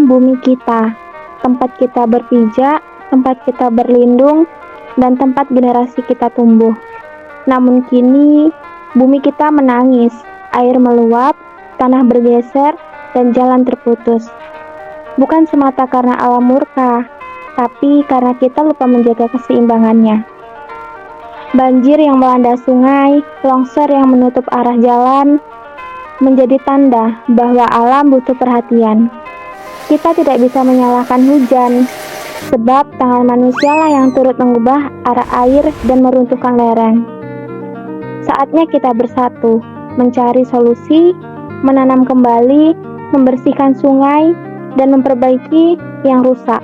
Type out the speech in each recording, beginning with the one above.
bumi kita, tempat kita berpijak, tempat kita berlindung, dan tempat generasi kita tumbuh. Namun kini, bumi kita menangis, air meluap, tanah bergeser, dan jalan terputus. Bukan semata karena alam murka, tapi karena kita lupa menjaga keseimbangannya. Banjir yang melanda sungai, longsor yang menutup arah jalan, menjadi tanda bahwa alam butuh perhatian. Kita tidak bisa menyalahkan hujan, sebab tangan manusialah yang turut mengubah arah air dan meruntuhkan lereng. Saatnya kita bersatu, mencari solusi, menanam kembali, membersihkan sungai, dan memperbaiki yang rusak.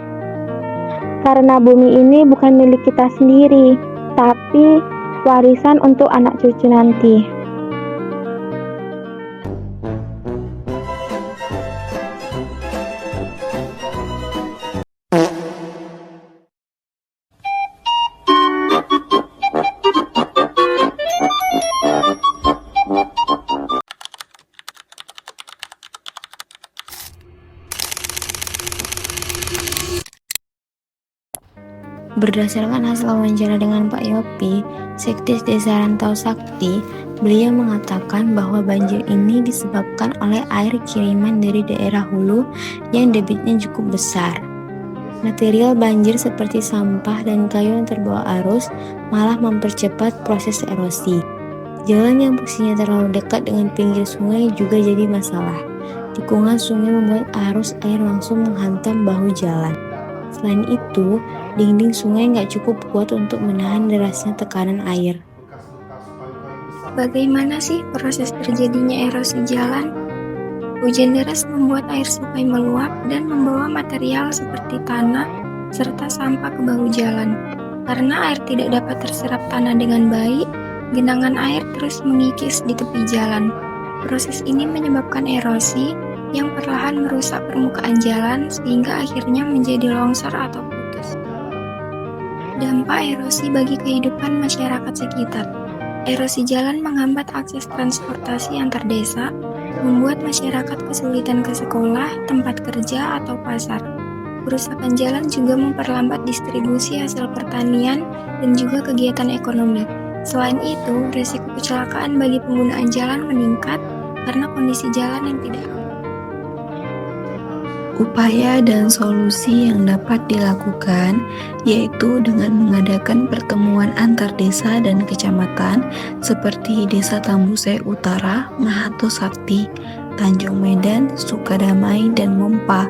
Karena bumi ini bukan milik kita sendiri, tapi warisan untuk anak cucu nanti. Berdasarkan hasil wawancara dengan Pak Yopi, Sekdes Desa Rantau Sakti, beliau mengatakan bahwa banjir ini disebabkan oleh air kiriman dari daerah hulu yang debitnya cukup besar. Material banjir seperti sampah dan kayu yang terbawa arus malah mempercepat proses erosi. Jalan yang posisinya terlalu dekat dengan pinggir sungai juga jadi masalah. Tikungan sungai membuat arus air langsung menghantam bahu jalan. Selain itu, dinding sungai nggak cukup kuat untuk menahan derasnya tekanan air. Bagaimana sih proses terjadinya erosi jalan? Hujan deras membuat air sungai meluap dan membawa material seperti tanah serta sampah ke bahu jalan. Karena air tidak dapat terserap tanah dengan baik, genangan air terus mengikis di tepi jalan. Proses ini menyebabkan erosi yang perlahan merusak permukaan jalan sehingga akhirnya menjadi longsor atau putus. Dampak erosi bagi kehidupan masyarakat sekitar. Erosi jalan menghambat akses transportasi antar desa, membuat masyarakat kesulitan ke sekolah, tempat kerja, atau pasar. Kerusakan jalan juga memperlambat distribusi hasil pertanian dan juga kegiatan ekonomi. Selain itu, risiko kecelakaan bagi penggunaan jalan meningkat karena kondisi jalan yang tidak aman. Upaya dan solusi yang dapat dilakukan yaitu dengan mengadakan pertemuan antar desa dan kecamatan seperti Desa Tambusai Utara, Mahato Sakti, Tanjung Medan, Sukadamai, dan Mompa,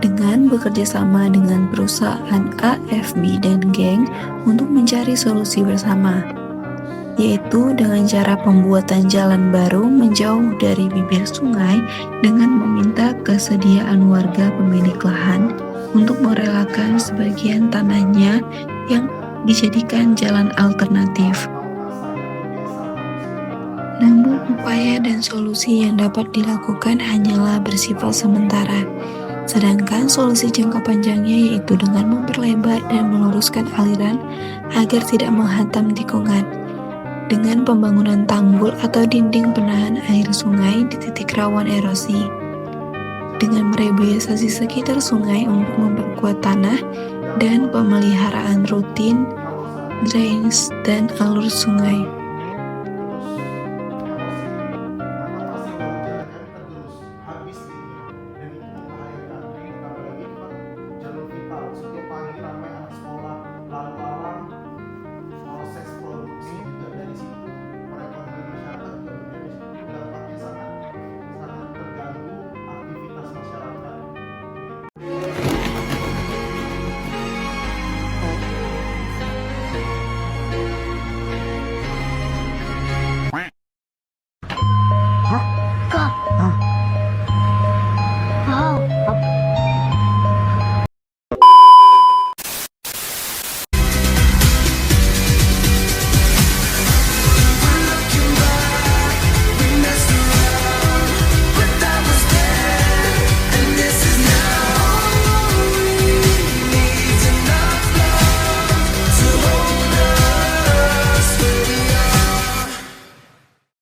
dengan bekerjasama dengan perusahaan AFB dan Geng untuk mencari solusi bersama, yaitu dengan cara pembuatan jalan baru menjauh dari bibir sungai dengan meminta kesediaan warga pemilik lahan untuk merelakan sebagian tanahnya yang dijadikan jalan alternatif. Namun upaya dan solusi yang dapat dilakukan hanyalah bersifat sementara, sedangkan solusi jangka panjangnya yaitu dengan memperlebar dan meluruskan aliran agar tidak menghantam tikungan, dengan pembangunan tanggul atau dinding penahan air sungai di titik rawan erosi, dengan mereboisasi sekitar sungai untuk memperkuat tanah, dan pemeliharaan rutin drainase dan alur sungai.